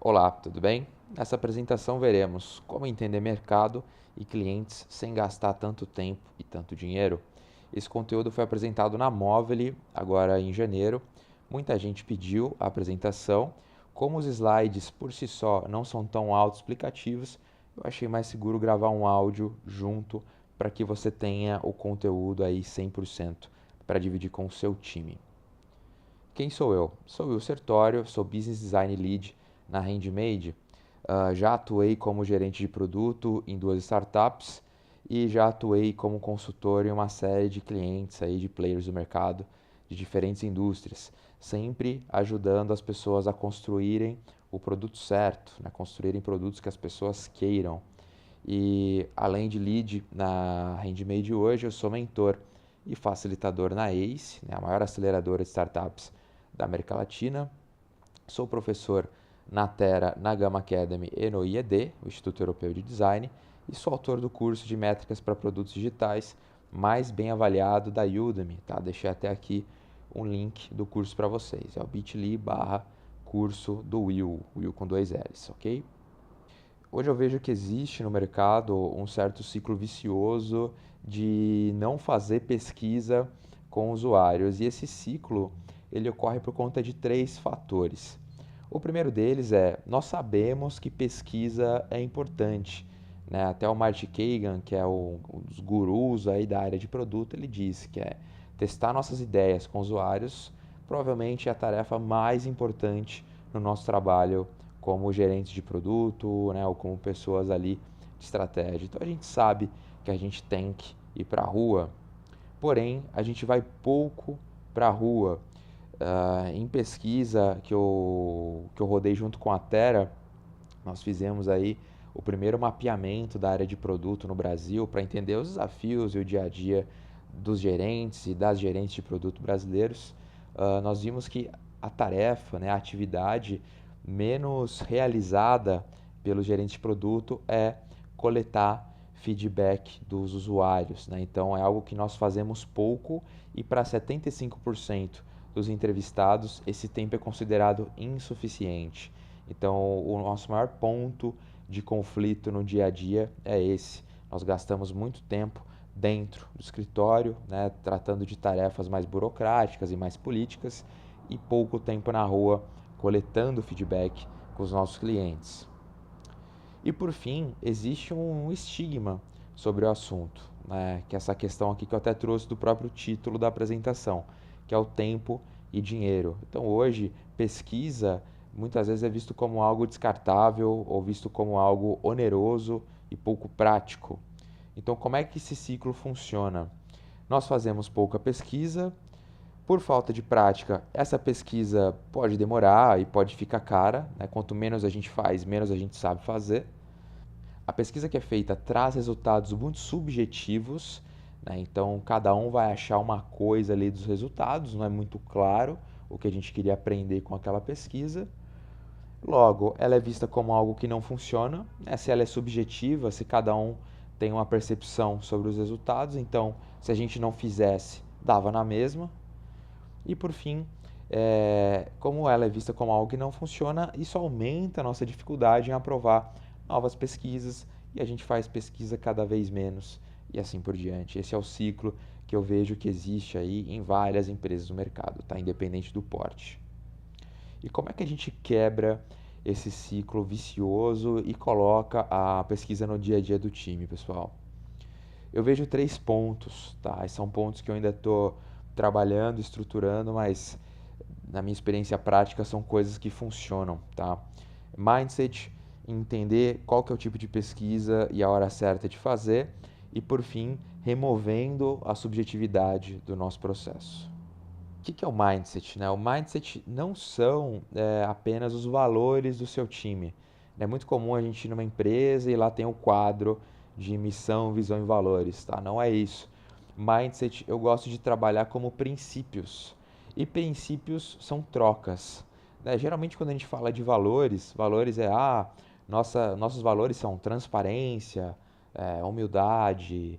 Olá, tudo bem? Nessa apresentação veremos como entender mercado e clientes sem gastar tanto tempo e tanto dinheiro. Esse conteúdo foi apresentado na Movile agora em janeiro. Muita gente pediu a apresentação. Como os slides por si só não são tão autoexplicativos, eu achei mais seguro gravar um áudio junto para que você tenha o conteúdo aí 100% para dividir com o seu time. Quem sou eu? Sou o Will Sertório, sou Business Design Lead na Handmade. Já atuei como gerente de produto em duas startups e já atuei como consultor em uma série de clientes aí, de players do mercado, de diferentes indústrias, sempre ajudando as pessoas a construírem o produto certo, né? Construírem produtos que as pessoas queiram. E além de lead na Handmade hoje, eu sou mentor e facilitador na ACE, né, a maior aceleradora de startups da América Latina. Sou professor na Terra, na Gama Academy e no IED, o Instituto Europeu de Design, e sou autor do curso de métricas para produtos digitais mais bem avaliado da Udemy. Tá? Deixei até aqui um link do curso para vocês. É o bit.ly/curso do Will com dois L's, ok? Hoje eu vejo que existe no mercado um certo ciclo vicioso de não fazer pesquisa com usuários, e esse ciclo ele ocorre por conta de três fatores. O primeiro deles é, nós sabemos que pesquisa é importante, né? Até o Marty Kagan, que é um dos gurus aí da área de produto, ele diz que é testar nossas ideias com usuários, provavelmente é a tarefa mais importante no nosso trabalho como gerentes de produto, né, ou como pessoas ali de estratégia. Então a gente sabe que a gente tem que ir para a rua, porém a gente vai pouco para a rua. Em pesquisa que eu rodei junto com a Terra, nós fizemos aí o primeiro mapeamento da área de produto no Brasil para entender os desafios e o dia a dia dos gerentes e das gerentes de produto brasileiros. Nós vimos que a tarefa, né, a atividade menos realizada pelos gerentes de produto é coletar feedback dos usuários, né? Então é algo que nós fazemos pouco e para 75% dos entrevistados esse tempo é considerado insuficiente. Então o nosso maior ponto de conflito no dia a dia é esse. Nós gastamos muito tempo dentro do escritório, né, tratando de tarefas mais burocráticas e mais políticas e pouco tempo na rua coletando feedback com os nossos clientes. E por fim, existe um estigma sobre o assunto, né? Que é essa questão aqui que eu até trouxe do próprio título da apresentação, que é o tempo e dinheiro. Então hoje, pesquisa muitas vezes é visto como algo descartável ou visto como algo oneroso e pouco prático. Então como é que esse ciclo funciona? Nós fazemos pouca pesquisa, por falta de prática, essa pesquisa pode demorar e pode ficar cara, né? Quanto menos a gente faz, menos a gente sabe fazer. A pesquisa que é feita traz resultados muito subjetivos, né? Então cada um vai achar uma coisa ali dos resultados, não é muito claro o que a gente queria aprender com aquela pesquisa. Logo, ela é vista como algo que não funciona, né? Se ela é subjetiva, se cada um tem uma percepção sobre os resultados, então se a gente não fizesse, dava na mesma. E por fim, como ela é vista como algo que não funciona, isso aumenta a nossa dificuldade em aprovar novas pesquisas e a gente faz pesquisa cada vez menos e assim por diante. Esse é o ciclo que eu vejo que existe aí em várias empresas do mercado, tá? Independente do porte. E como é que a gente quebra esse ciclo vicioso e coloca a pesquisa no dia a dia do time, pessoal? Eu vejo três pontos, tá? São pontos que eu ainda estou trabalhando, estruturando, mas na minha experiência prática são coisas que funcionam, tá? Mindset, entender qual que é o tipo de pesquisa e a hora certa de fazer e por fim, removendo a subjetividade do nosso processo. O que é o mindset, né? O mindset não são apenas os valores do seu time. É muito comum a gente ir numa empresa e lá tem o quadro de missão, visão e valores, tá? Não é isso. Mindset eu gosto de trabalhar como princípios. E princípios são trocas, né? Geralmente quando a gente fala de valores, valores nossos valores são transparência, humildade,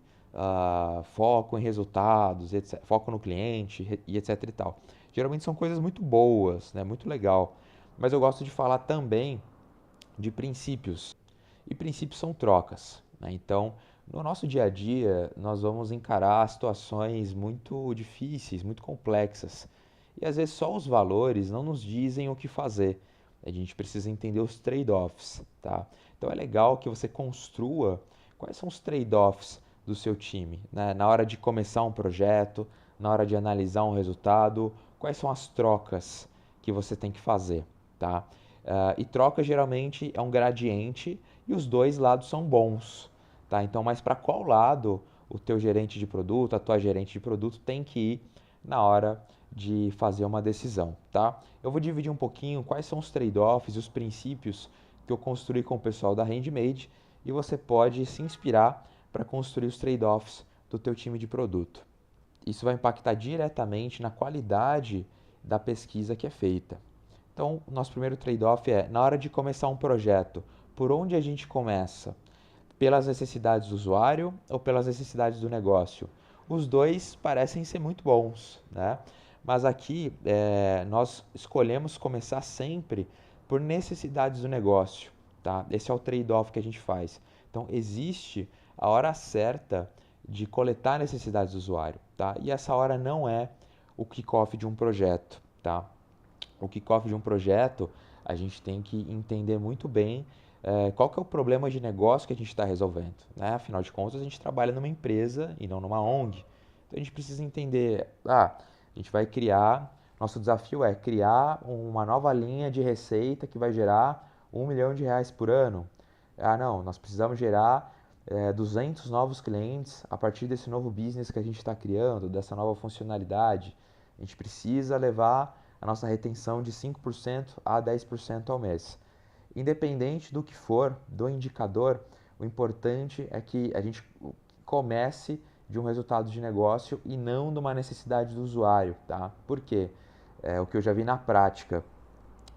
foco em resultados, etc, foco no cliente e etc e tal. Geralmente são coisas muito boas, né? Muito legal. Mas eu gosto de falar também de princípios. E princípios são trocas, né? Então, no nosso dia a dia, nós vamos encarar situações muito difíceis, muito complexas. E às vezes só os valores não nos dizem o que fazer. A gente precisa entender os trade-offs, tá? Então é legal que você construa quais são os trade-offs do seu time, né? Na hora de começar um projeto, na hora de analisar um resultado, quais são as trocas que você tem que fazer, tá? E troca geralmente é um gradiente e os dois lados são bons, tá? Então, mas para qual lado o teu gerente de produto, a tua gerente de produto tem que ir na hora de fazer uma decisão, tá? Eu vou dividir um pouquinho quais são os trade-offs e os princípios que eu construí com o pessoal da Handmade e você pode se inspirar para construir os trade-offs do teu time de produto. Isso vai impactar diretamente na qualidade da pesquisa que é feita. Então, o nosso primeiro trade-off é, na hora de começar um projeto, por onde a gente começa? Pelas necessidades do usuário ou pelas necessidades do negócio? Os dois parecem ser muito bons, né? Mas aqui nós escolhemos começar sempre por necessidades do negócio, tá? Esse é o trade-off que a gente faz. Então, existe a hora certa de coletar necessidades do usuário, tá? E essa hora não é o kickoff de um projeto, tá? O kickoff de um projeto, a gente tem que entender muito bem qual que é o problema de negócio que a gente está resolvendo, né? Afinal de contas, a gente trabalha numa empresa e não numa ONG. Então a gente precisa entender, a gente vai criar, nosso desafio é criar uma nova linha de receita que vai gerar R$ 1 milhão por ano. Ah, não, nós precisamos gerar 200 novos clientes a partir desse novo business que a gente está criando, dessa nova funcionalidade. A gente precisa levar a nossa retenção de 5% a 10% ao mês. Independente do que for, do indicador, o importante é que a gente comece de um resultado de negócio e não de uma necessidade do usuário, tá? Por quê? É o que eu já vi na prática.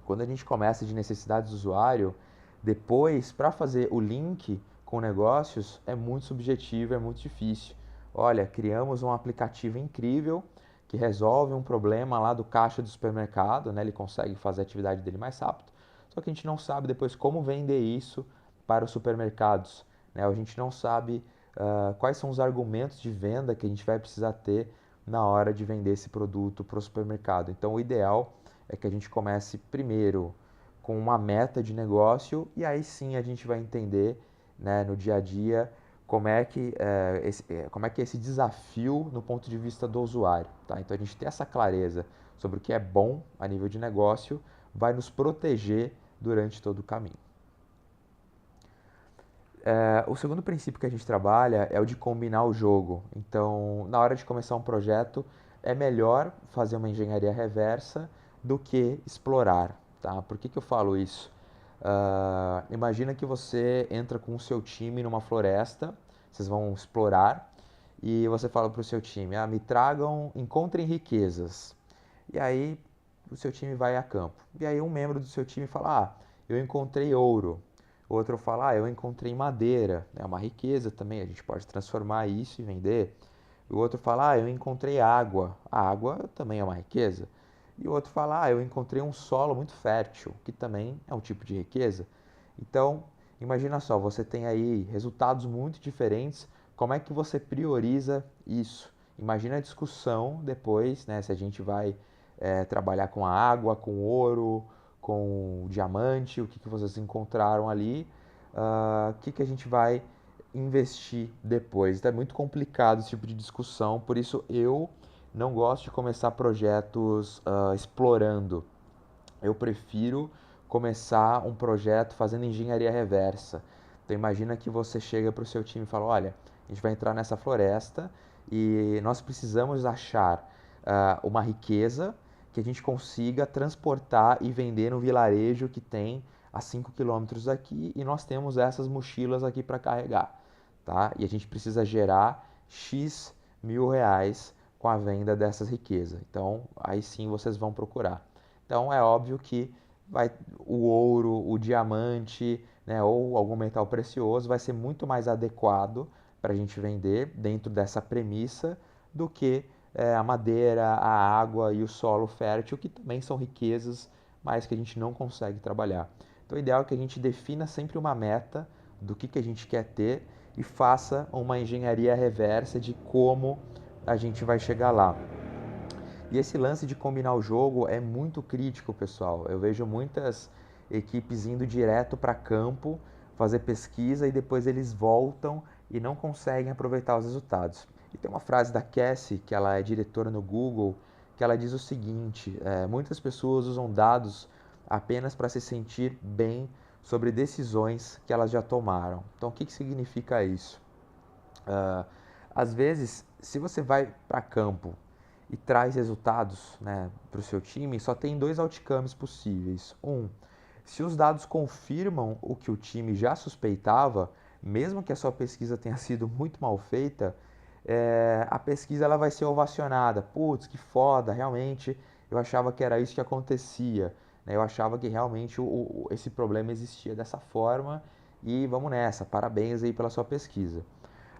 Quando a gente começa de necessidades do usuário, depois, para fazer o link com negócios, é muito subjetivo, é muito difícil. Olha, criamos um aplicativo incrível que resolve um problema lá do caixa do supermercado, né? Ele consegue fazer a atividade dele mais rápido. Só que a gente não sabe depois como vender isso para os supermercados, né? A gente não sabe quais são os argumentos de venda que a gente vai precisar ter na hora de vender esse produto para o supermercado. Então, o ideal é que a gente comece primeiro com uma meta de negócio e aí sim a gente vai entender, né, no dia a dia como é que é esse desafio no ponto de vista do usuário, tá? Então a gente ter essa clareza sobre o que é bom a nível de negócio vai nos proteger durante todo o caminho. O segundo princípio que a gente trabalha é o de combinar o jogo. Então, na hora de começar um projeto, é melhor fazer uma engenharia reversa do que explorar, tá? Por que eu falo isso? Imagina que você entra com o seu time numa floresta, vocês vão explorar e você fala para o seu time, me tragam, encontrem riquezas. E aí o seu time vai a campo. E aí um membro do seu time fala, eu encontrei ouro. O outro fala, eu encontrei madeira. É uma riqueza também, a gente pode transformar isso e vender. O outro fala, eu encontrei água. A água também é uma riqueza. E o outro fala, eu encontrei um solo muito fértil, que também é um tipo de riqueza. Então, imagina só, você tem aí resultados muito diferentes. Como é que você prioriza isso? Imagina a discussão depois, né? Se a gente vai trabalhar com a água, com o ouro, com o diamante, o que vocês encontraram ali, o que a gente vai investir depois. Então é muito complicado esse tipo de discussão, por isso eu não gosto de começar projetos explorando. Eu prefiro começar um projeto fazendo engenharia reversa. Então imagina que você chega para o seu time e fala, olha, a gente vai entrar nessa floresta e nós precisamos achar uma riqueza que a gente consiga transportar e vender no vilarejo que tem a 5 quilômetros daqui e nós temos essas mochilas aqui para carregar, tá? E a gente precisa gerar X mil reais com a venda dessas riquezas. Então, aí sim vocês vão procurar. Então, é óbvio que o ouro, o diamante, né, ou algum metal precioso vai ser muito mais adequado para a gente vender dentro dessa premissa do que a madeira, a água e o solo fértil, que também são riquezas, mas que a gente não consegue trabalhar. Então, o ideal é que a gente defina sempre uma meta do que a gente quer ter e faça uma engenharia reversa de como a gente vai chegar lá. E esse lance de combinar o jogo é muito crítico, pessoal. Eu vejo muitas equipes indo direto para campo, fazer pesquisa e depois eles voltam e não conseguem aproveitar os resultados. E tem uma frase da Cassie, que ela é diretora no Google, que ela diz o seguinte: muitas pessoas usam dados apenas para se sentir bem sobre decisões que elas já tomaram. Então, o que significa isso? Às vezes, se você vai para campo e traz resultados, né, para o seu time, só tem dois outcomes possíveis. Se os dados confirmam o que o time já suspeitava, mesmo que a sua pesquisa tenha sido muito mal feita, a pesquisa ela vai ser ovacionada. Putz, que foda, realmente eu achava que era isso que acontecia. Né? Eu achava que realmente esse problema existia dessa forma e vamos nessa, parabéns aí pela sua pesquisa.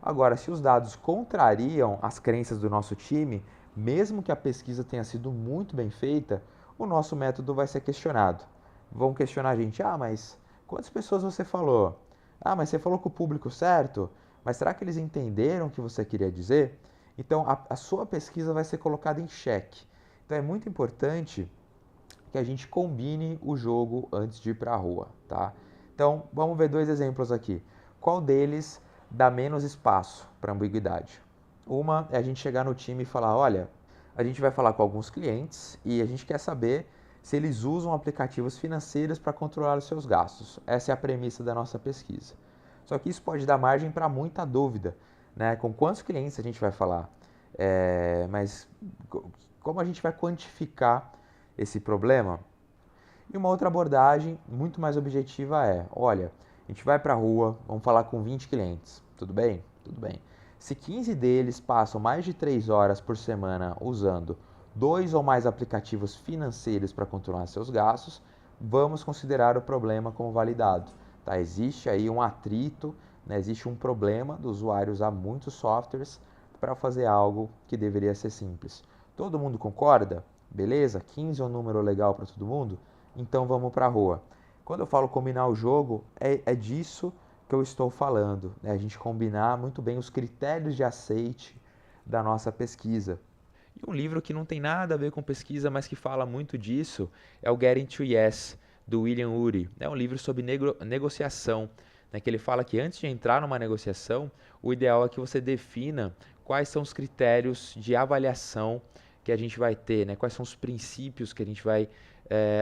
Agora, se os dados contrariam as crenças do nosso time, mesmo que a pesquisa tenha sido muito bem feita, o nosso método vai ser questionado. Vão questionar a gente: mas quantas pessoas você falou? Mas você falou com o público certo? Mas será que eles entenderam o que você queria dizer? Então, a sua pesquisa vai ser colocada em xeque. Então, é muito importante que a gente combine o jogo antes de ir para a rua, tá? Então, vamos ver dois exemplos aqui. Qual deles dá menos espaço para ambiguidade? Uma é a gente chegar no time e falar: olha, a gente vai falar com alguns clientes e a gente quer saber se eles usam aplicativos financeiros para controlar os seus gastos. Essa é a premissa da nossa pesquisa. Só que isso pode dar margem para muita dúvida, né? Com quantos clientes a gente vai falar? Mas como a gente vai quantificar esse problema? E uma outra abordagem muito mais objetiva é: olha, a gente vai para a rua, vamos falar com 20 clientes, tudo bem? Tudo bem. Se 15 deles passam mais de 3 horas por semana usando 2 ou mais aplicativos financeiros para controlar seus gastos, vamos considerar o problema como validado. Tá? Existe aí um atrito, né? Existe um problema do usuário usar muitos softwares para fazer algo que deveria ser simples. Todo mundo concorda? Beleza? 15 é um número legal para todo mundo? Então vamos para a rua. Quando eu falo combinar o jogo, é disso que eu estou falando. Né? A gente combinar muito bem os critérios de aceite da nossa pesquisa. E um livro que não tem nada a ver com pesquisa, mas que fala muito disso, é o Getting to Yes, do William Ury. É um livro sobre negociação, né, que ele fala que antes de entrar numa negociação, o ideal é que você defina quais são os critérios de avaliação que a gente vai ter, né, quais são os princípios que a gente vai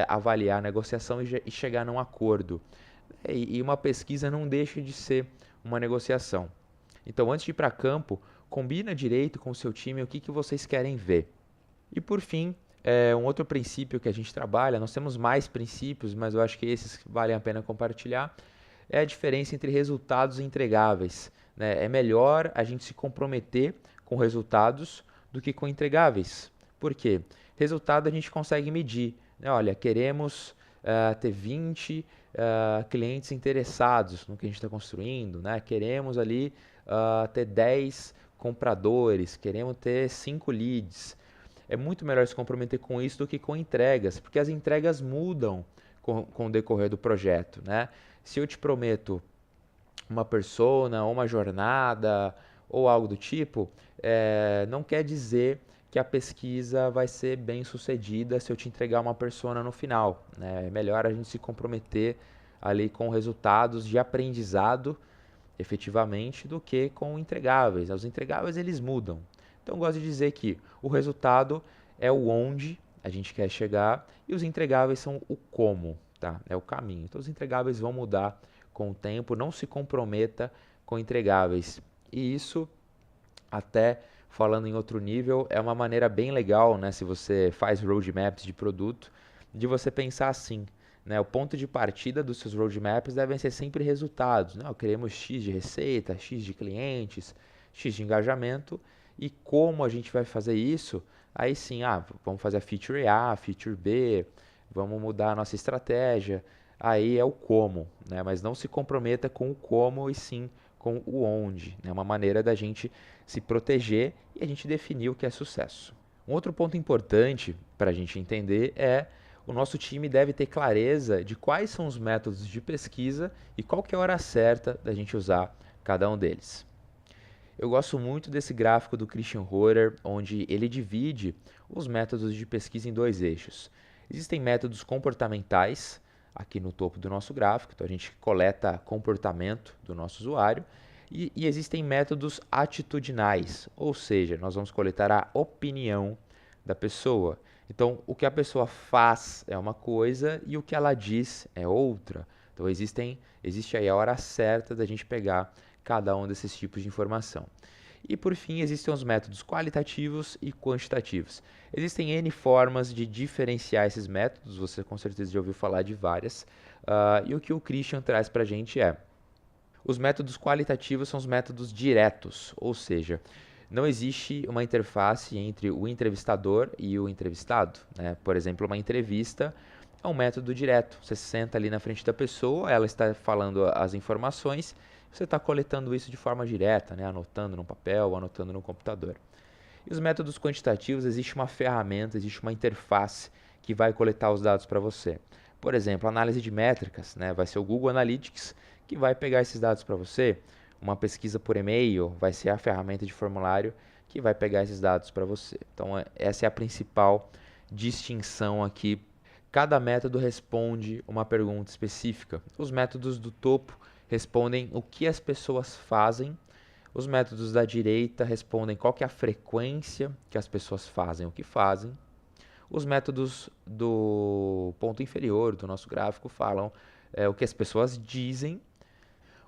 avaliar a negociação e chegar num acordo. E uma pesquisa não deixa de ser uma negociação. Então, antes de ir para campo, combina direito com o seu time o que vocês querem ver. E por fim, um outro princípio que a gente trabalha, nós temos mais princípios, mas eu acho que esses valem a pena compartilhar, é a diferença entre resultados e entregáveis. Né? É melhor a gente se comprometer com resultados do que com entregáveis. Por quê? Resultado a gente consegue medir. Né? Olha, queremos ter 20 clientes interessados no que a gente está construindo, né? Queremos ali ter 10 compradores, queremos ter 5 leads. É muito melhor se comprometer com isso do que com entregas, porque as entregas mudam com o decorrer do projeto, né? Se eu te prometo uma persona, ou uma jornada, ou algo do tipo, não quer dizer que a pesquisa vai ser bem sucedida se eu te entregar uma persona no final. Né? É melhor a gente se comprometer ali com resultados de aprendizado, efetivamente, do que com entregáveis. Os entregáveis eles mudam. Então eu gosto de dizer que o resultado é o onde a gente quer chegar e os entregáveis são o como, tá? É o caminho. Então os entregáveis vão mudar com o tempo, não se comprometa com entregáveis. E isso, até falando em outro nível, é uma maneira bem legal, né, se você faz roadmaps de produto, de você pensar assim, né, o ponto de partida dos seus roadmaps devem ser sempre resultados. Né? Queremos X de receita, X de clientes, X de engajamento, e como a gente vai fazer isso? Aí sim, vamos fazer a feature A, a feature B, vamos mudar a nossa estratégia. Aí é o como, né? Mas não se comprometa com o como e sim com o onde. É uma maneira da gente se proteger e a gente definir o que é sucesso. Um outro ponto importante para a gente entender é o nosso time deve ter clareza de quais são os métodos de pesquisa e qual que é a hora certa da gente usar cada um deles. Eu gosto muito desse gráfico do Christian Rohrer, onde ele divide os métodos de pesquisa em dois eixos. Existem métodos comportamentais, aqui no topo do nosso gráfico, então a gente coleta comportamento do nosso usuário, e existem métodos atitudinais, ou seja, nós vamos coletar a opinião da pessoa. Então, o que a pessoa faz é uma coisa e o que ela diz é outra. Então, existe aí a hora certa da gente pegar cada um desses tipos de informação. E por fim, existem os métodos qualitativos e quantitativos. Existem N formas de diferenciar esses métodos, você com certeza já ouviu falar de várias, e o que o Christian traz para a gente é: os métodos qualitativos são os métodos diretos, ou seja, não existe uma interface entre o entrevistador e o entrevistado, né? Por exemplo, uma entrevista é um método direto. Você senta ali na frente da pessoa, ela está falando as informações, você está coletando isso de forma direta, né? Anotando no papel, anotando no computador. E os métodos quantitativos, existe uma ferramenta, existe uma interface que vai coletar os dados para você. Por exemplo, análise de métricas, né? Vai ser o Google Analytics que vai pegar esses dados para você. Uma pesquisa por e-mail vai ser a ferramenta de formulário que vai pegar esses dados para você. Então, essa é a principal distinção aqui. Cada método responde uma pergunta específica. Os métodos do topo respondem o que as pessoas fazem. Os métodos da direita respondem qual que é a frequência que as pessoas fazem o que fazem. Os métodos do ponto inferior do nosso gráfico falam o que as pessoas dizem.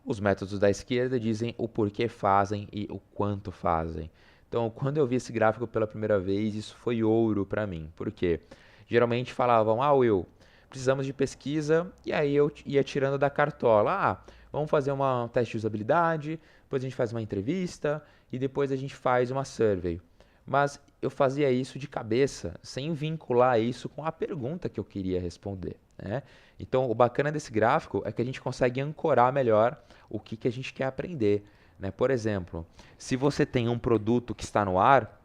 Os métodos da esquerda dizem o porquê fazem e o quanto fazem. Então, quando eu vi esse gráfico pela primeira vez, isso foi ouro para mim. Por quê? Geralmente falavam, Will, precisamos de pesquisa, e aí eu ia tirando da cartola. Vamos fazer um teste de usabilidade, depois a gente faz uma entrevista, e depois a gente faz uma survey. Mas eu fazia isso de cabeça, sem vincular isso com a pergunta que eu queria responder, né? Então, o bacana desse gráfico é que a gente consegue ancorar melhor o que a gente quer aprender, né? Por exemplo, se você tem um produto que está no ar,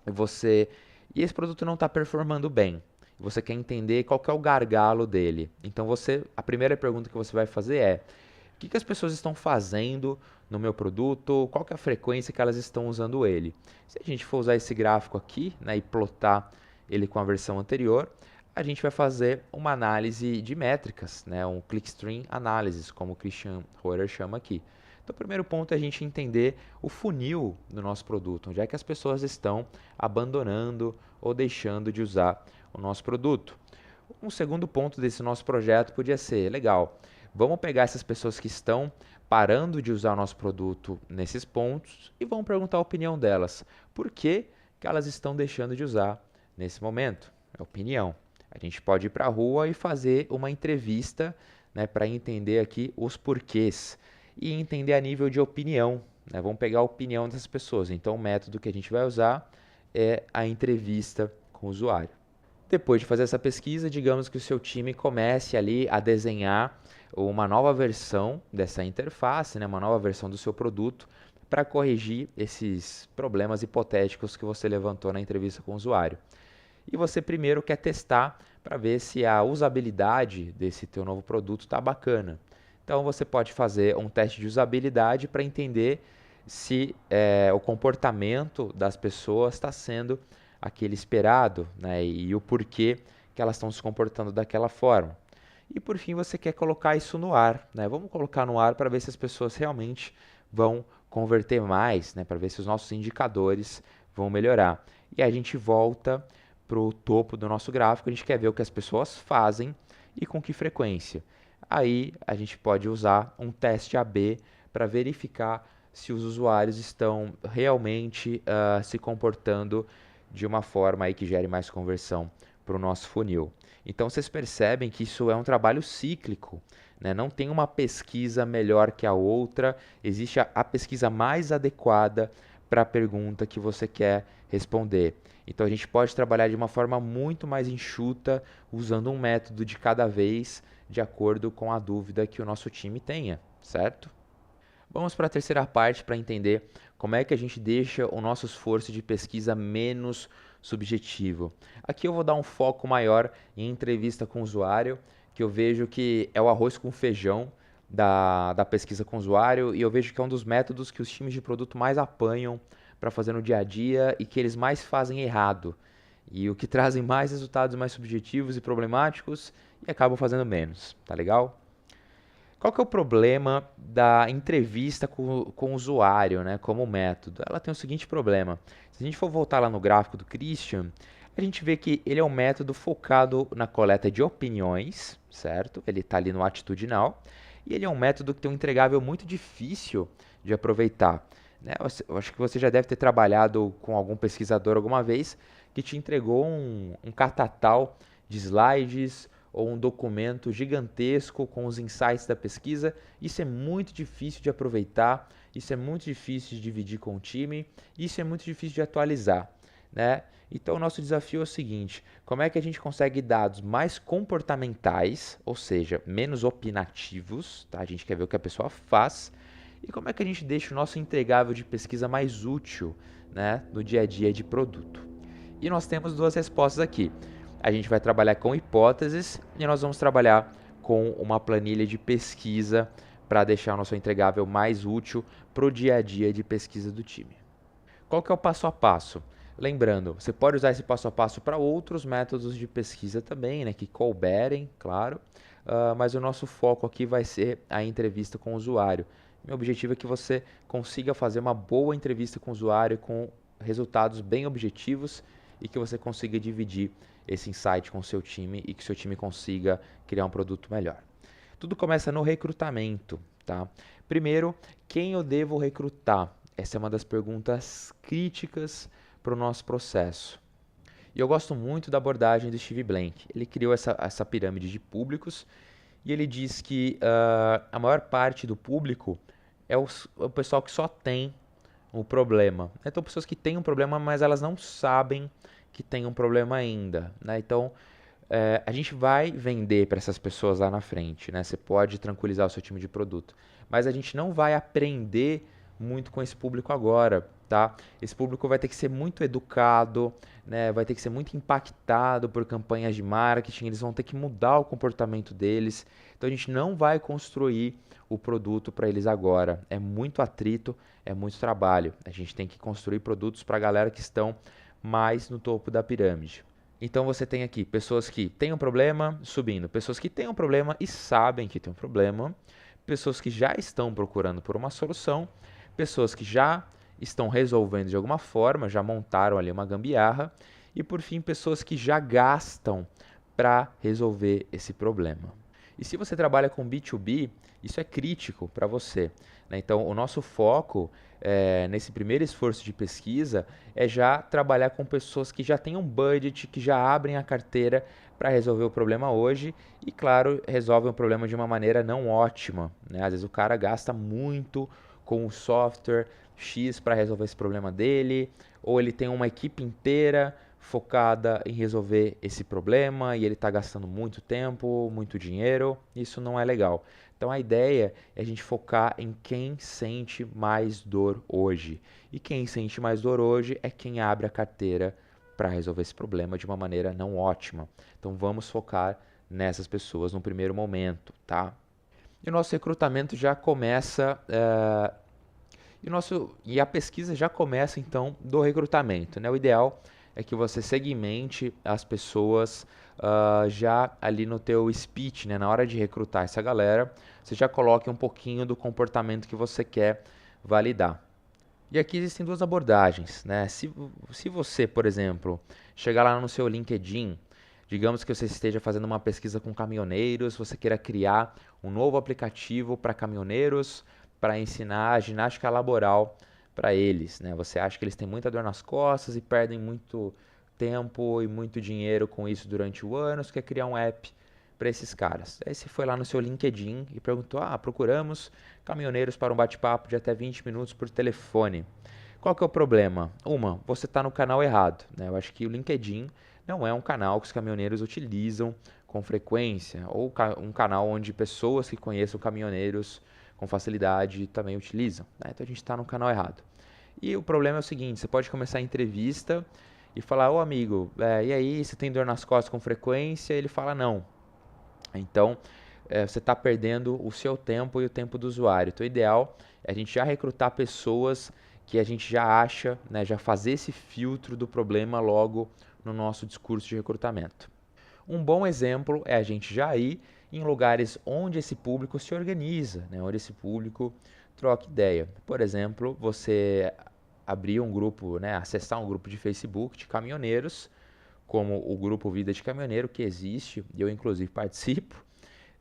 e esse produto não está performando bem, você quer entender qual que é o gargalo dele. Então, a primeira pergunta que você vai fazer é: o que as pessoas estão fazendo no meu produto? Qual que é a frequência que elas estão usando ele? Se a gente for usar esse gráfico aqui, né, e plotar ele com a versão anterior, a gente vai fazer uma análise de métricas, né, um clickstream analysis, como o Christian Rohrer chama aqui. Então, o primeiro ponto é a gente entender o funil do nosso produto, onde é que as pessoas estão abandonando ou deixando de usar o nosso produto. Um segundo ponto desse nosso projeto podia ser, legal, vamos pegar essas pessoas que estão parando de usar o nosso produto nesses pontos e vamos perguntar a opinião delas. Por que elas estão deixando de usar nesse momento? É opinião. A gente pode ir para a rua e fazer uma entrevista, né, para entender aqui os porquês e entender a nível de opinião, né? Vamos pegar a opinião dessas pessoas. Então, o método que a gente vai usar é a entrevista com o usuário. Depois de fazer essa pesquisa, digamos que o seu time comece ali a desenhar uma nova versão dessa interface, né, uma nova versão do seu produto, para corrigir esses problemas hipotéticos que você levantou na entrevista com o usuário. E você primeiro quer testar para ver se a usabilidade desse teu novo produto está bacana. Então você pode fazer um teste de usabilidade para entender se o comportamento das pessoas está sendo aquele esperado, né, e o porquê que elas estão se comportando daquela forma. E por fim você quer colocar isso no ar, né? Vamos colocar no ar para ver se as pessoas realmente vão converter mais, né, para ver se os nossos indicadores vão melhorar. E aí a gente volta para o topo do nosso gráfico, a gente quer ver o que as pessoas fazem e com que frequência. Aí a gente pode usar um teste AB para verificar se os usuários estão realmente se comportando de uma forma aí que gere mais conversão para o nosso funil. Então vocês percebem que isso é um trabalho cíclico, né? Não tem uma pesquisa melhor que a outra, existe a pesquisa mais adequada para a pergunta que você quer responder. Então a gente pode trabalhar de uma forma muito mais enxuta, usando um método de cada vez, de acordo com a dúvida que o nosso time tenha, certo? Vamos para a terceira parte para entender como é que a gente deixa o nosso esforço de pesquisa menos subjetivo. Aqui eu vou dar um foco maior em entrevista com o usuário, que eu vejo que é o arroz com feijão da pesquisa com o usuário, e eu vejo que é um dos métodos que os times de produto mais apanham para fazer no dia a dia e que eles mais fazem errado. E o que trazem mais resultados mais subjetivos e problemáticos e acabam fazendo menos, tá legal? Qual que é o problema da entrevista com o usuário, né, como método? Ela tem o seguinte problema. Se a gente for voltar lá no gráfico do Christian, a gente vê que ele é um método focado na coleta de opiniões, certo? Ele está ali no atitudinal. E ele é um método que tem um entregável muito difícil de aproveitar, né? Eu acho que você já deve ter trabalhado com algum pesquisador alguma vez que te entregou um catatal de slides ou um documento gigantesco com os insights da pesquisa. Isso é muito difícil de aproveitar, isso é muito difícil de dividir com o time, isso é muito difícil de atualizar, né? Então, o nosso desafio é o seguinte: como é que a gente consegue dados mais comportamentais, ou seja, menos opinativos, tá? A gente quer ver o que a pessoa faz, e como é que a gente deixa o nosso entregável de pesquisa mais útil, né, no dia a dia de produto. E nós temos duas respostas aqui. A gente vai trabalhar com hipóteses e nós vamos trabalhar com uma planilha de pesquisa para deixar o nosso entregável mais útil para o dia a dia de pesquisa do time. Qual que é o passo a passo? Lembrando, você pode usar esse passo a passo para outros métodos de pesquisa também, né, que couberem, claro, mas o nosso foco aqui vai ser a entrevista com o usuário. Meu objetivo é que você consiga fazer uma boa entrevista com o usuário com resultados bem objetivos e que você consiga dividir esse insight com o seu time e que o seu time consiga criar um produto melhor. Tudo começa no recrutamento, tá? Primeiro, quem eu devo recrutar? Essa é uma das perguntas críticas para o nosso processo. E eu gosto muito da abordagem do Steve Blank. Ele criou essa pirâmide de públicos e ele diz que a maior parte do público é o pessoal que só tem um problema. Então, pessoas que têm um problema, mas elas não sabem que tem um problema ainda, né? Então, a gente vai vender para essas pessoas lá na frente, né? Você pode tranquilizar o seu time de produto, mas a gente não vai aprender muito com esse público agora, tá? Esse público vai ter que ser muito educado, né? Vai ter que ser muito impactado por campanhas de marketing, eles vão ter que mudar o comportamento deles. Então a gente não vai construir o produto para eles agora. É muito atrito, é muito trabalho. A gente tem que construir produtos para a galera que estão mais no topo da pirâmide. Então você tem aqui pessoas que têm um problema subindo, pessoas que têm um problema e sabem que tem um problema, pessoas que já estão procurando por uma solução, pessoas que já estão resolvendo de alguma forma, já montaram ali uma gambiarra, e por fim, pessoas que já gastam para resolver esse problema. E se você trabalha com B2B, isso é crítico para você, né? Então, o nosso foco nesse primeiro esforço de pesquisa é já trabalhar com pessoas que já têm um budget, que já abrem a carteira para resolver o problema hoje e, claro, resolvem o problema de uma maneira não ótima, né? Às vezes o cara gasta muito com o software X para resolver esse problema dele, ou ele tem uma equipe inteira focada em resolver esse problema e ele está gastando muito tempo, muito dinheiro. Isso não é legal. Então a ideia é a gente focar em quem sente mais dor hoje. E quem sente mais dor hoje é quem abre a carteira para resolver esse problema de uma maneira não ótima. Então vamos focar nessas pessoas no primeiro momento, tá? E o nosso recrutamento já começa e a pesquisa já começa então do recrutamento, né? O ideal é que você segmente as pessoas já ali no teu speech, né? Na hora de recrutar essa galera, você já coloque um pouquinho do comportamento que você quer validar. E aqui existem duas abordagens, né? Se você, por exemplo, chegar lá no seu LinkedIn, digamos que você esteja fazendo uma pesquisa com caminhoneiros, você queira criar um novo aplicativo para caminhoneiros, para ensinar a ginástica laboral para eles, né? Você acha que eles têm muita dor nas costas e perdem muito tempo e muito dinheiro com isso durante o ano, você quer criar um app para esses caras. Aí você foi lá no seu LinkedIn e perguntou: procuramos caminhoneiros para um bate-papo de até 20 minutos por telefone. Qual que é o problema? Você está no canal errado, né? Eu acho que o LinkedIn não é um canal que os caminhoneiros utilizam com frequência, ou um canal onde pessoas que conheçam caminhoneiros com facilidade também utilizam, né? Então a gente está no canal errado. E o problema é o seguinte: você pode começar a entrevista e falar, ô amigo, e aí, você tem dor nas costas com frequência? Ele fala não. Então, você está perdendo o seu tempo e o tempo do usuário. Então, o ideal é a gente já recrutar pessoas que a gente já acha, né, já fazer esse filtro do problema logo no nosso discurso de recrutamento. Um bom exemplo é a gente já ir em lugares onde esse público se organiza, né, onde esse público troca ideia. Por exemplo, você abrir um grupo, né, acessar um grupo de Facebook de caminhoneiros, como o grupo Vida de Caminhoneiro, que existe, e eu inclusive participo,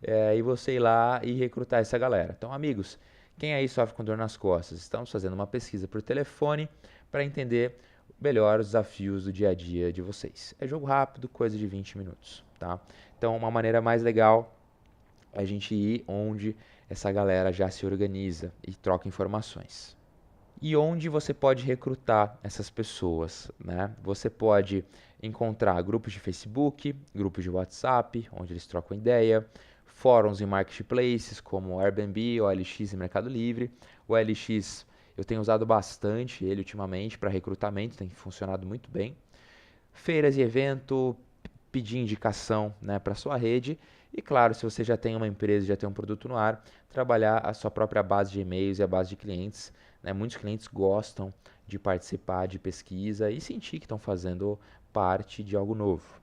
e você ir lá e recrutar essa galera. Então, amigos, quem aí sofre com dor nas costas? Estamos fazendo uma pesquisa por telefone para entender melhor os desafios do dia a dia de vocês. É jogo rápido, coisa de 20 minutos, tá? Então, uma maneira mais legal é a gente ir onde essa galera já se organiza e troca informações. E onde você pode recrutar essas pessoas, né? Você pode encontrar grupos de Facebook, grupos de WhatsApp, onde eles trocam ideia, fóruns e marketplaces como o Airbnb, OLX e Mercado Livre. O OLX eu tenho usado bastante ele ultimamente para recrutamento, tem funcionado muito bem. Feiras e evento, pedir indicação, né, para sua rede. E claro, se você já tem uma empresa, já tem um produto no ar, trabalhar a sua própria base de e-mails e a base de clientes, né? Muitos clientes gostam de participar de pesquisa e sentir que estão fazendo parte de algo novo.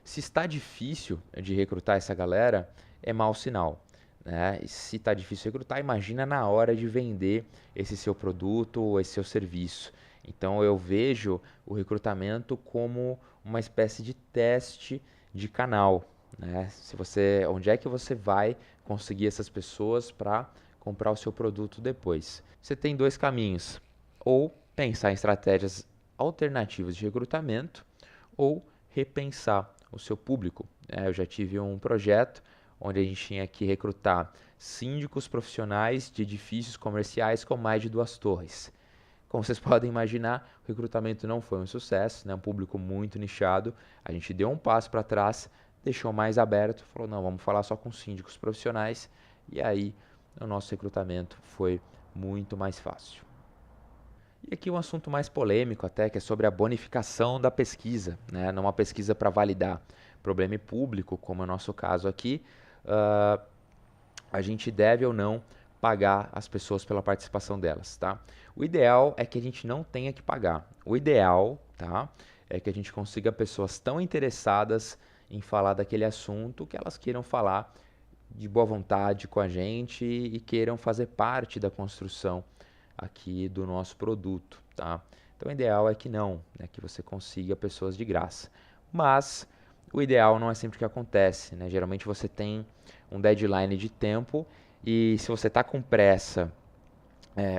Se está difícil de recrutar essa galera, é mau sinal, né? E se está difícil recrutar, imagina na hora de vender esse seu produto ou esse seu serviço. Então eu vejo o recrutamento como uma espécie de teste de canal, né? Onde é que você vai conseguir essas pessoas para comprar o seu produto depois? Você tem dois caminhos: ou pensar em estratégias alternativas de recrutamento, ou repensar o seu público. Eu já tive um projeto onde a gente tinha que recrutar síndicos profissionais de edifícios comerciais com mais de 2 torres. Como vocês podem imaginar, o recrutamento não foi um sucesso, né? Um público muito nichado. A gente deu um passo para trás, deixou mais aberto, falou, não, vamos falar só com síndicos profissionais, e aí o nosso recrutamento foi muito mais fácil. E aqui um assunto mais polêmico até, que é sobre a bonificação da pesquisa, né? Numa pesquisa para validar problema público, como é o nosso caso aqui, a gente deve ou não pagar as pessoas pela participação delas, tá? O ideal é que a gente não tenha que pagar. O ideal, tá, é que a gente consiga pessoas tão interessadas em falar daquele assunto que elas queiram falar de boa vontade com a gente e queiram fazer parte da construção aqui do nosso produto, tá? Então o ideal é que não, né, que você consiga pessoas de graça. Mas o ideal não é sempre o que acontece, né? Geralmente você tem um deadline de tempo e se você está com pressa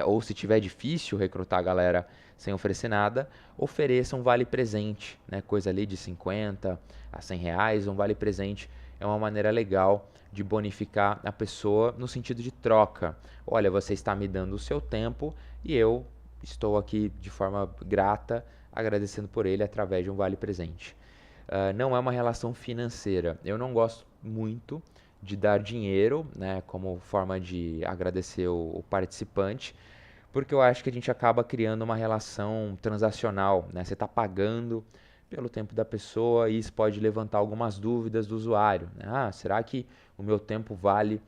ou se tiver difícil recrutar a galera sem oferecer nada, ofereça um vale presente, né? Coisa ali de 50 a 100 reais, um vale presente é uma maneira legal de bonificar a pessoa no sentido de troca. Olha, você está me dando o seu tempo e eu estou aqui de forma grata agradecendo por ele através de um vale presente. Não é uma relação financeira. Eu não gosto muito de dar dinheiro, né, como forma de agradecer o participante, porque eu acho que a gente acaba criando uma relação transacional, né? Você está pagando pelo tempo da pessoa e isso pode levantar algumas dúvidas do usuário, né? Ah, será que o meu tempo vale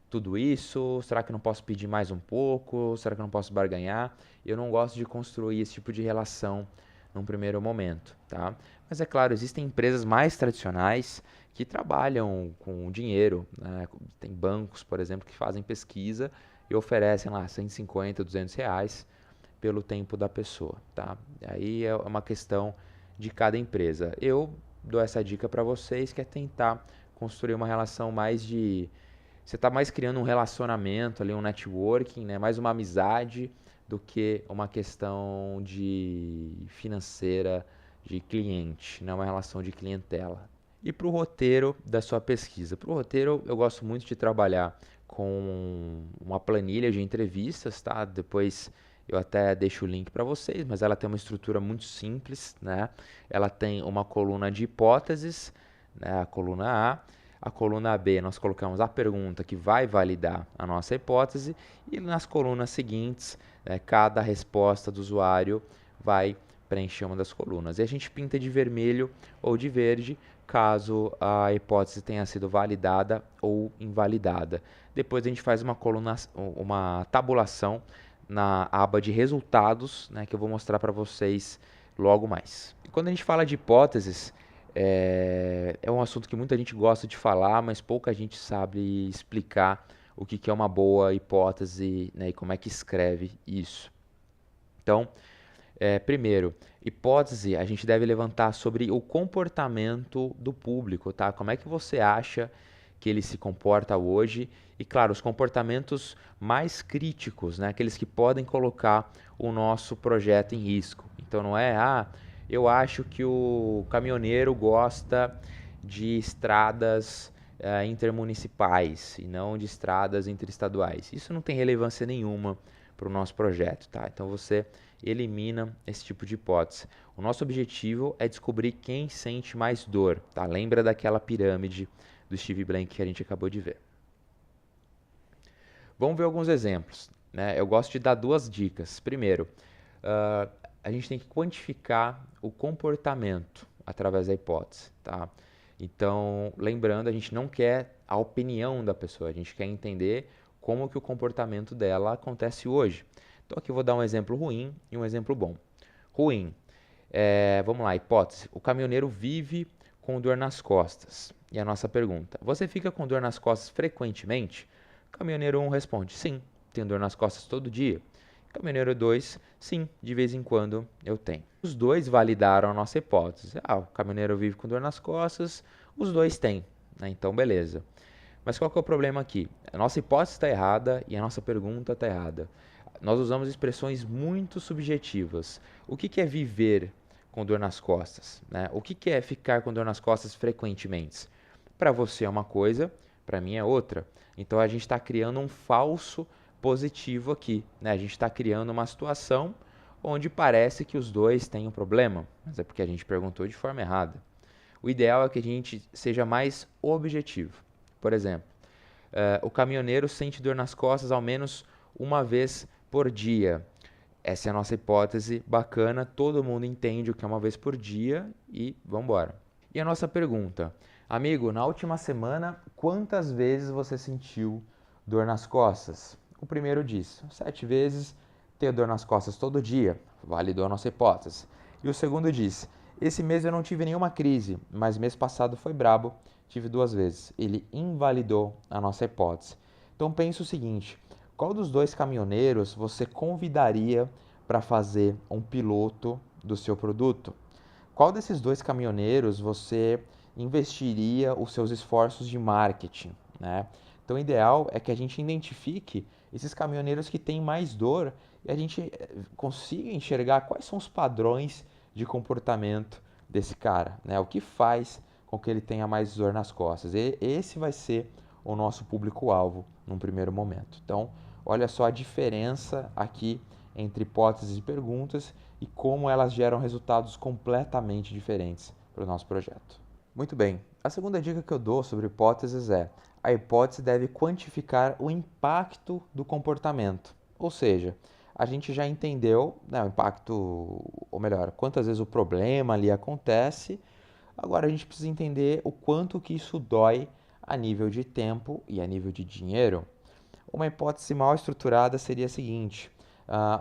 tudo isso? Será que eu não posso pedir mais um pouco? Será que eu não posso barganhar? Eu não gosto de construir esse tipo de relação num primeiro momento, tá? Mas é claro, existem empresas mais tradicionais que trabalham com dinheiro, né? Tem bancos, por exemplo, que fazem pesquisa e oferecem lá 150, 200 reais pelo tempo da pessoa, tá? Aí é uma questão de cada empresa. Eu dou essa dica para vocês, que é tentar construir uma relação mais de... Você está mais criando um relacionamento ali, um networking, né? Mais uma amizade do que uma questão de financeira de cliente, não é uma relação de clientela. E para o roteiro da sua pesquisa? Para o roteiro, eu gosto muito de trabalhar com uma planilha de entrevistas, tá? Depois eu até deixo o link para vocês, mas ela tem uma estrutura muito simples, né? Ela tem uma coluna de hipóteses, né? A coluna A. A coluna B, nós colocamos a pergunta que vai validar a nossa hipótese, e nas colunas seguintes, cada resposta do usuário vai preencher uma das colunas. E a gente pinta de vermelho ou de verde, caso a hipótese tenha sido validada ou invalidada. Depois a gente faz uma tabulação na aba de resultados, né, que eu vou mostrar para vocês logo mais. E quando a gente fala de hipóteses, é um assunto que muita gente gosta de falar, mas pouca gente sabe explicar o que é uma boa hipótese, né, e como é que escreve isso. Então, primeiro, hipótese a gente deve levantar sobre o comportamento do público, tá? Como é que você acha que ele se comporta hoje? E, claro, os comportamentos mais críticos, né? Aqueles que podem colocar o nosso projeto em risco. Então, não é, eu acho que o caminhoneiro gosta de estradas intermunicipais e não de estradas interestaduais. Isso não tem relevância nenhuma para o nosso projeto, tá? Então, você elimina esse tipo de hipótese. O nosso objetivo é descobrir quem sente mais dor, tá? Lembra daquela pirâmide do Steve Blank que a gente acabou de ver. Vamos ver alguns exemplos, né? Eu gosto de dar duas dicas. Primeiro, a gente tem que quantificar o comportamento através da hipótese, tá? Então, lembrando, a gente não quer a opinião da pessoa, a gente quer entender como que o comportamento dela acontece hoje. Então aqui eu vou dar um exemplo ruim e um exemplo bom. Ruim, vamos lá, hipótese. O caminhoneiro vive com dor nas costas. E a nossa pergunta, você fica com dor nas costas frequentemente? Caminhoneiro 1 responde, sim, tenho dor nas costas todo dia. Caminhoneiro 2, sim, de vez em quando eu tenho. Os dois validaram a nossa hipótese. O caminhoneiro vive com dor nas costas, os dois têm, né? Então beleza. Mas qual que é o problema aqui? A nossa hipótese está errada e a nossa pergunta está errada. Nós usamos expressões muito subjetivas. O que é viver com dor nas costas, né? O que é ficar com dor nas costas frequentemente? Para você é uma coisa, para mim é outra. Então a gente está criando um falso positivo aqui, né? A gente está criando uma situação onde parece que os dois têm um problema, mas é porque a gente perguntou de forma errada. O ideal é que a gente seja mais objetivo. Por exemplo, o caminhoneiro sente dor nas costas ao menos uma vez por dia. Essa é a nossa hipótese bacana, todo mundo entende o que é uma vez por dia e vamos embora. E a nossa pergunta, amigo, na última semana, quantas vezes você sentiu dor nas costas? O primeiro diz, 7 vezes, tenho dor nas costas todo dia, validou a nossa hipótese. E o segundo diz, esse mês eu não tive nenhuma crise, mas mês passado foi brabo, tive 2 vezes. Ele invalidou a nossa hipótese. Então pense o seguinte, qual dos dois caminhoneiros você convidaria para fazer um piloto do seu produto? Qual desses dois caminhoneiros você investiria os seus esforços de marketing, né? Então, o ideal é que a gente identifique esses caminhoneiros que têm mais dor e a gente consiga enxergar quais são os padrões de comportamento desse cara, né? O que faz com que ele tenha mais dor nas costas. E esse vai ser o nosso público-alvo num primeiro momento. Então, olha só a diferença aqui entre hipóteses e perguntas e como elas geram resultados completamente diferentes para o nosso projeto. Muito bem, a segunda dica que eu dou sobre hipóteses é: a hipótese deve quantificar o impacto do comportamento. Ou seja, a gente já entendeu, né, o impacto, ou melhor, quantas vezes o problema ali acontece, agora a gente precisa entender o quanto que isso dói a nível de tempo e a nível de dinheiro. Uma hipótese mal estruturada seria a seguinte: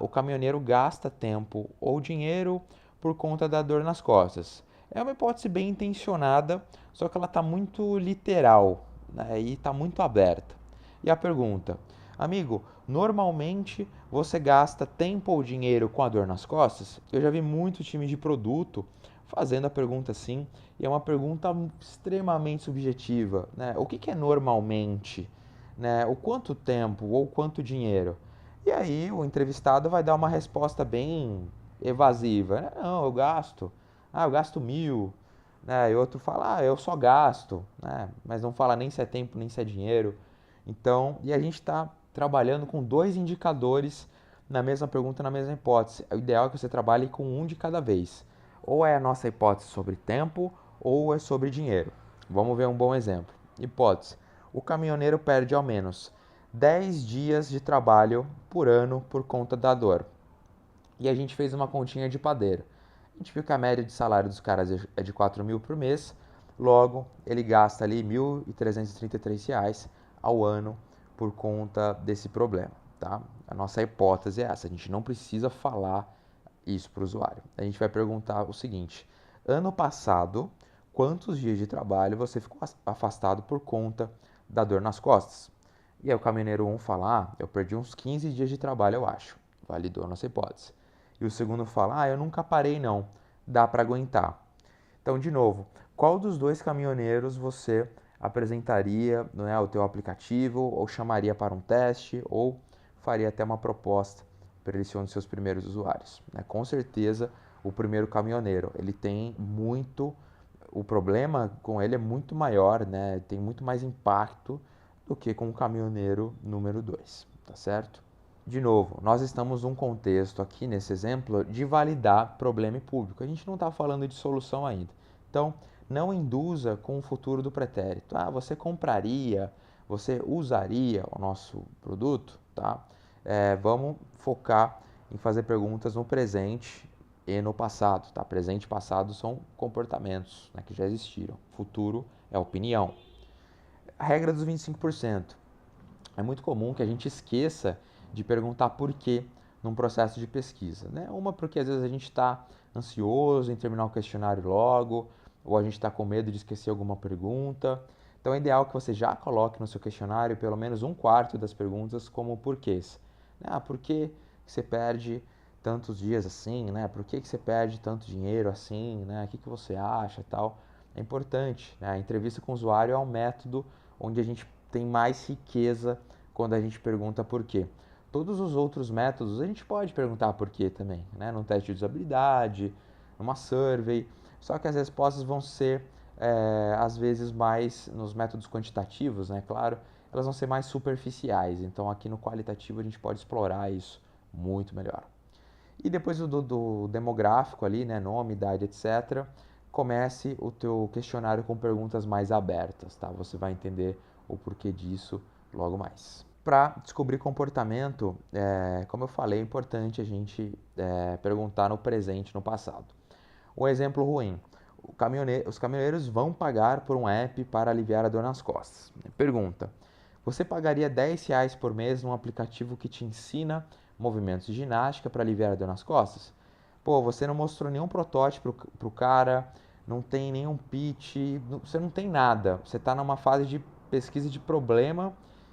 o caminhoneiro gasta tempo ou dinheiro por conta da dor nas costas. É uma hipótese bem intencionada, só que ela está muito literal, né, e está muito aberta. E a pergunta, amigo, normalmente você gasta tempo ou dinheiro com a dor nas costas? Eu já vi muitos times de produto fazendo a pergunta assim, e é uma pergunta extremamente subjetiva, né? O que é normalmente? Né? O quanto tempo ou quanto dinheiro? E aí o entrevistado vai dar uma resposta bem evasiva, né? Não, eu gasto. Eu gasto 1.000. Né? E outro fala, eu só gasto. Né? Mas não fala nem se é tempo, nem se é dinheiro. Então, e a gente está trabalhando com dois indicadores na mesma pergunta, na mesma hipótese. O ideal é que você trabalhe com um de cada vez. Ou é a nossa hipótese sobre tempo, ou é sobre dinheiro. Vamos ver um bom exemplo. Hipótese: o caminhoneiro perde ao menos 10 dias de trabalho por ano por conta da dor. E a gente fez uma continha de padeiro. A gente viu que a média de salário dos caras é de 4 mil por mês, logo ele gasta ali R$ 1.333 ao ano por conta desse problema, tá? A nossa hipótese é essa, a gente não precisa falar isso para o usuário. A gente vai perguntar o seguinte: ano passado, quantos dias de trabalho você ficou afastado por conta da dor nas costas? E aí o caminhoneiro 1 fala: eu perdi uns 15 dias de trabalho, eu acho. Validou a nossa hipótese. E o segundo fala: eu nunca parei não, dá para aguentar. Então, de novo, qual dos dois caminhoneiros você apresentaria, né, o teu aplicativo, ou chamaria para um teste, ou faria até uma proposta para ele ser um dos seus primeiros usuários? Né? Com certeza, o primeiro caminhoneiro, ele tem muito, o problema com ele é muito maior, né? Tem muito mais impacto do que com o caminhoneiro número 2, tá certo? De novo, nós estamos num contexto aqui nesse exemplo de validar problema em público. A gente não está falando de solução ainda. Então, não induza com o futuro do pretérito. Você compraria, você usaria o nosso produto, tá? Vamos focar em fazer perguntas no presente e no passado, tá? Presente e passado são comportamentos, né, que já existiram. Futuro é opinião. A regra dos 25%. É muito comum que a gente esqueça de perguntar por quê num processo de pesquisa, né? Uma porque às vezes a gente está ansioso em terminar o questionário logo, ou a gente está com medo de esquecer alguma pergunta. Então é ideal que você já coloque no seu questionário pelo menos um quarto das perguntas como porquês. Por que você perde tantos dias assim, né? Por que você perde tanto dinheiro assim, né? O que você acha, tal? É importante, né? A entrevista com o usuário é um método onde a gente tem mais riqueza quando a gente pergunta por quê. Todos os outros métodos a gente pode perguntar por quê também, né? Num teste de usabilidade, numa survey, só que as respostas vão ser, às vezes, mais nos métodos quantitativos, né? Claro, elas vão ser mais superficiais, então aqui no qualitativo a gente pode explorar isso muito melhor. E depois do demográfico ali, né? Nome, idade, etc., comece o teu questionário com perguntas mais abertas, tá? Você vai entender o porquê disso logo mais. Para descobrir comportamento, como eu falei, é importante a gente perguntar no presente, no passado. Um exemplo ruim: os caminhoneiros vão pagar por um app para aliviar a dor nas costas. Pergunta: você pagaria R$ 10 por mês num aplicativo que te ensina movimentos de ginástica para aliviar a dor nas costas? Pô, você não mostrou nenhum protótipo pro cara, não tem nenhum pitch, você não tem nada. Você está numa fase de pesquisa de problema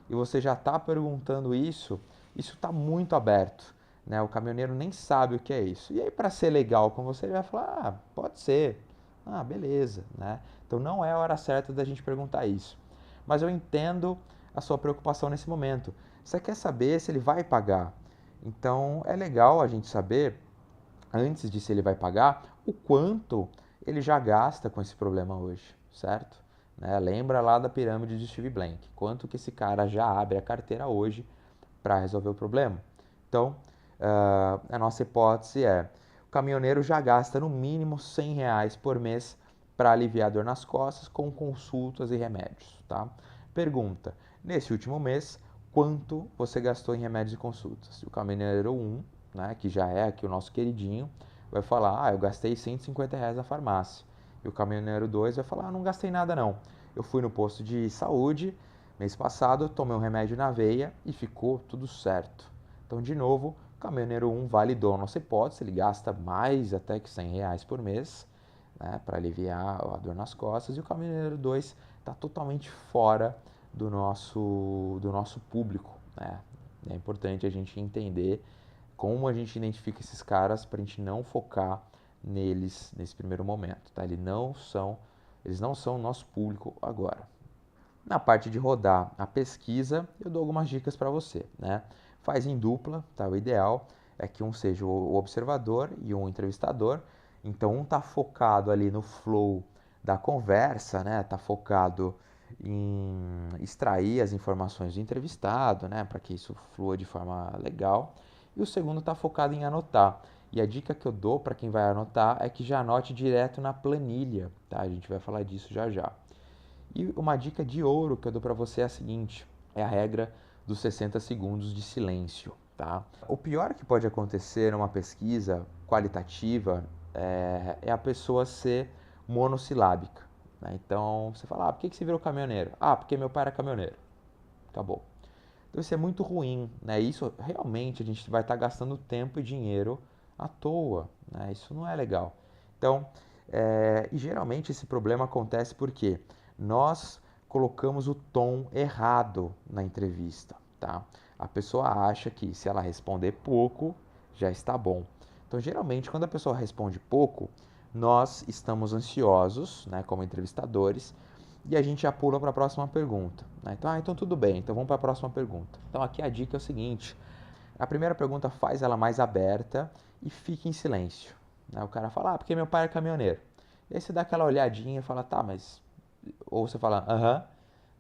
e você já está perguntando isso. Isso está muito aberto, né? O caminhoneiro nem sabe o que é isso. E aí, para ser legal com você, ele vai falar: pode ser. Beleza, né? Então não é a hora certa da gente perguntar isso. Mas eu entendo a sua preocupação nesse momento. Você quer saber se ele vai pagar. Então é legal a gente saber, antes de se ele vai pagar, o quanto ele já gasta com esse problema hoje, certo? Né? Lembra lá da pirâmide de Steve Blank, quanto que esse cara já abre a carteira hoje para resolver o problema. Então, a nossa hipótese é: o caminhoneiro já gasta no mínimo R$ 100 por mês para aliviar a dor nas costas com consultas e remédios, tá? Pergunta: nesse último mês, quanto você gastou em remédios e consultas? O caminhoneiro 1, né, que já é aqui o nosso queridinho, vai falar: eu gastei R$ 150 na farmácia. E o caminhoneiro 2 vai falar: não gastei nada não. Eu fui no posto de saúde mês passado, tomei um remédio na veia e ficou tudo certo. Então, de novo, o caminhoneiro 1 validou a nossa hipótese, ele gasta mais até que R$ 100 por mês, né, para aliviar a dor nas costas, e o caminhoneiro 2 está totalmente fora do nosso público, né? É importante a gente entender como a gente identifica esses caras para a gente não focar neles nesse primeiro momento, tá? Eles não são o nosso público agora. Na parte de rodar a pesquisa, eu dou algumas dicas para você, né? Faz em dupla, tá? O ideal é que um seja o observador e um entrevistador. Então, um está focado ali no flow da conversa, né? Está focado em extrair as informações do entrevistado, né? Para que isso flua de forma legal. E o segundo está focado em anotar. E a dica que eu dou para quem vai anotar é que já anote direto na planilha, tá? A gente vai falar disso já já. E uma dica de ouro que eu dou para você é a seguinte: é a regra dos 60 segundos de silêncio, tá? O pior que pode acontecer numa pesquisa qualitativa é a pessoa ser monossilábica, né? Então, você fala, por que você virou caminhoneiro? Porque meu pai era caminhoneiro. Acabou. Então isso é muito ruim, né? Isso realmente a gente vai estar gastando tempo e dinheiro à toa, né? Isso não é legal. Então, e geralmente esse problema acontece porque nós colocamos o tom errado na entrevista, tá? A pessoa acha que se ela responder pouco, já está bom. Então, geralmente, quando a pessoa responde pouco, nós estamos ansiosos, né, como entrevistadores, e a gente já pula para a próxima pergunta, né? Então tudo bem, então vamos para a próxima pergunta. Então aqui a dica é o seguinte: a primeira pergunta faz ela mais aberta e fique em silêncio, né? O cara fala, porque meu pai é caminhoneiro. E aí você dá aquela olhadinha e fala, tá, mas. Ou você fala, aham,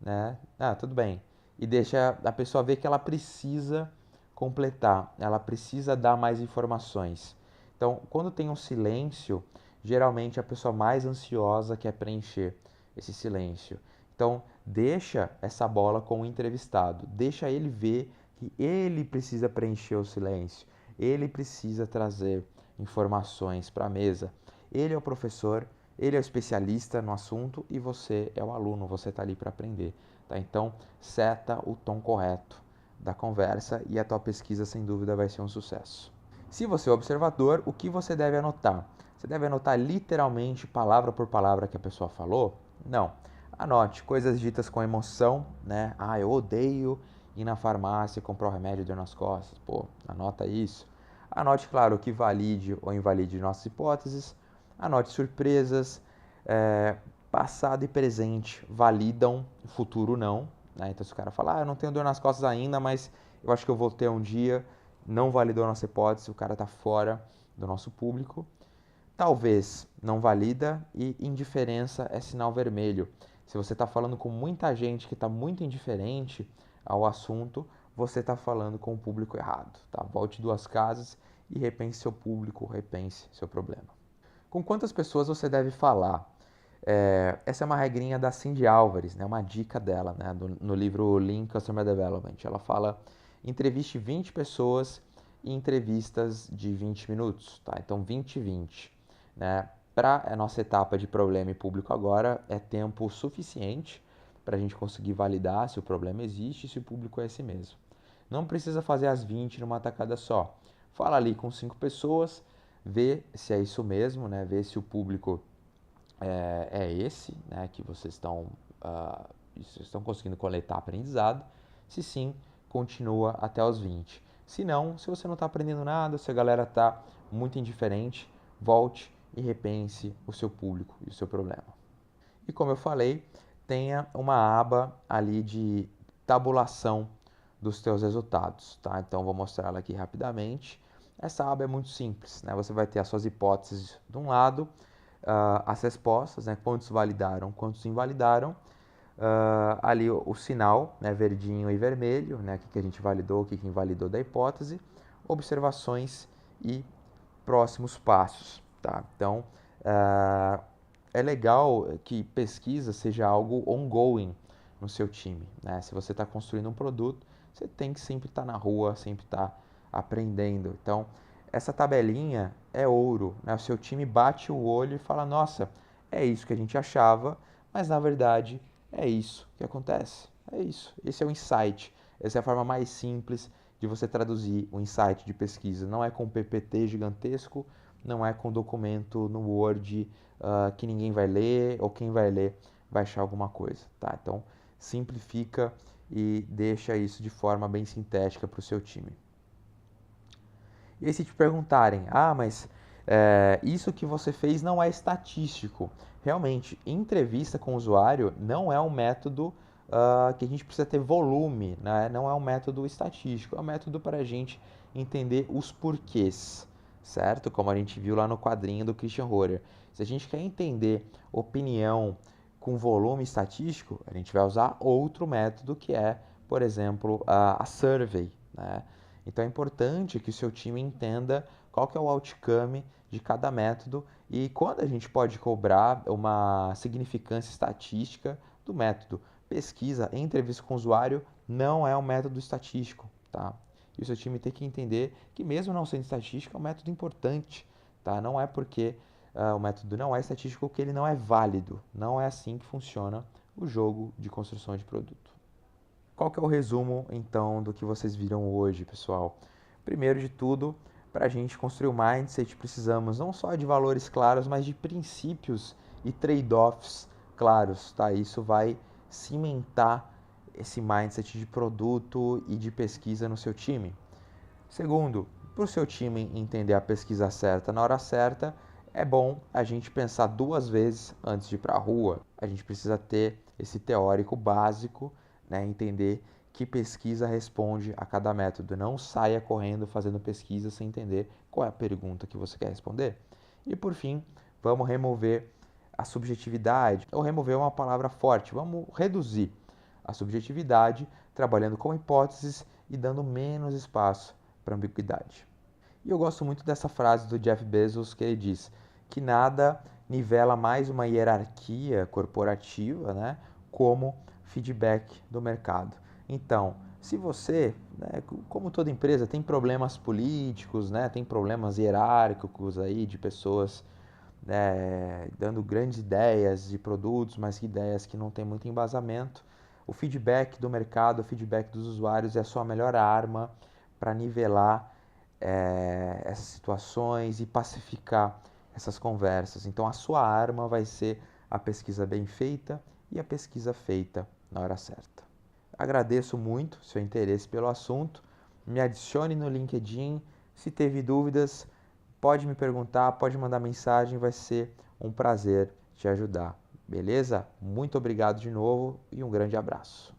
né? Tudo bem. E deixa a pessoa ver que ela precisa completar, ela precisa dar mais informações. Então, quando tem um silêncio, geralmente a pessoa mais ansiosa quer preencher esse silêncio. Então, deixa essa bola com o entrevistado, deixa ele ver que ele precisa preencher o silêncio, ele precisa trazer informações para a mesa. Ele é o professor, ele é o especialista no assunto e você é o aluno, você está ali para aprender. Tá? Então, seta o tom correto da conversa e a tua pesquisa, sem dúvida, vai ser um sucesso. Se você é observador, o que você deve anotar? Você deve anotar literalmente, palavra por palavra, que a pessoa falou? Não. Anote coisas ditas com emoção, né? Eu odeio ir na farmácia e comprar o remédio de dor nas costas. Pô, anota isso. Anote, claro, o que valide ou invalide nossas hipóteses. Anote surpresas. Passado e presente validam, futuro não. Né? Então, se o cara falar, eu não tenho dor nas costas ainda, mas eu acho que eu vou ter um dia, não validou a nossa hipótese, o cara está fora do nosso público. Talvez não valida e indiferença é sinal vermelho. Se você está falando com muita gente que está muito indiferente ao assunto, você está falando com o público errado. Tá? Volte duas casas e repense seu público, repense seu problema. Com quantas pessoas você deve falar? Essa é uma regrinha da Cindy Álvares, né? Uma dica dela, né? No livro Lean Customer Development. Ela fala, entreviste 20 pessoas em entrevistas de 20 minutos, tá? Então 20 e 20, né? Para a nossa etapa de problema e público agora, é tempo suficiente para a gente conseguir validar se o problema existe e se o público é esse mesmo. Não precisa fazer as 20 numa tacada só. Fala ali com 5 pessoas, vê se é isso mesmo, né? Vê se o público é esse, né, que vocês estão conseguindo coletar aprendizado. Se sim, continua até os 20. Se não, se você não está aprendendo nada, se a galera está muito indiferente, volte e repense o seu público e o seu problema. E como eu falei, tenha uma aba ali de tabulação dos teus resultados, tá? Então vou mostrar ela aqui rapidamente. Essa aba é muito simples, né? Você vai ter as suas hipóteses de um lado, as respostas, né? Quantos validaram, quantos invalidaram, ali o sinal, né? Verdinho e vermelho, né? O que a gente validou, o que invalidou da hipótese, observações e próximos passos, tá? Então, é legal que pesquisa seja algo ongoing no seu time, né? Se você está construindo um produto, você tem que sempre estar na rua, sempre estar aprendendo. Então, essa tabelinha é ouro, né? O seu time bate o olho e fala, nossa, é isso que a gente achava, mas na verdade é isso que acontece. É isso. Esse é o insight. Essa é a forma mais simples de você traduzir o insight de pesquisa. Não é com PPT gigantesco, não é com documento no Word que ninguém vai ler ou quem vai ler vai achar alguma coisa, tá? Então simplifica e deixa isso de forma bem sintética para o seu time. E aí se te perguntarem, mas isso que você fez não é estatístico. Realmente, entrevista com o usuário não é um método que a gente precisa ter volume, né? Não é um método estatístico, é um método para a gente entender os porquês, certo? Como a gente viu lá no quadrinho do Christian Horner. Se a gente quer entender opinião com volume estatístico, a gente vai usar outro método que é, por exemplo, a survey, né? Então é importante que o seu time entenda qual que é o outcome de cada método e quando a gente pode cobrar uma significância estatística do método. Pesquisa, entrevista com o usuário não é um método estatístico, tá? E o seu time tem que entender que mesmo não sendo estatístico é um método importante, tá? Não é porque o método não é estatístico que ele não é válido. Não é assim que funciona o jogo de construção de produto. Qual que é o resumo, então, do que vocês viram hoje, pessoal? Primeiro de tudo, para a gente construir o mindset, precisamos não só de valores claros, mas de princípios e trade-offs claros, tá? Isso vai cimentar esse mindset de produto e de pesquisa no seu time. Segundo, para o seu time entender a pesquisa certa na hora certa, é bom a gente pensar duas vezes antes de ir para a rua. A gente precisa ter esse teórico básico, né, entender que pesquisa responde a cada método. Não saia correndo fazendo pesquisa sem entender qual é a pergunta que você quer responder. E por fim, vamos remover a subjetividade, ou remover uma palavra forte, vamos reduzir a subjetividade, trabalhando com hipóteses e dando menos espaço para ambiguidade. E eu gosto muito dessa frase do Jeff Bezos que ele diz que nada nivela mais uma hierarquia corporativa, né, como feedback do mercado. Então, se você, né, como toda empresa, tem problemas políticos, né, tem problemas hierárquicos aí de pessoas dando grandes ideias de produtos, mas ideias que não têm muito embasamento, o feedback do mercado, o feedback dos usuários é a sua melhor arma para nivelar essas situações e pacificar essas conversas. Então, a sua arma vai ser a pesquisa bem feita e a pesquisa feita na hora certa. Agradeço muito seu interesse pelo assunto. Me adicione no LinkedIn. Se teve dúvidas, pode me perguntar, pode mandar mensagem, vai ser um prazer te ajudar. Beleza? Muito obrigado de novo e um grande abraço.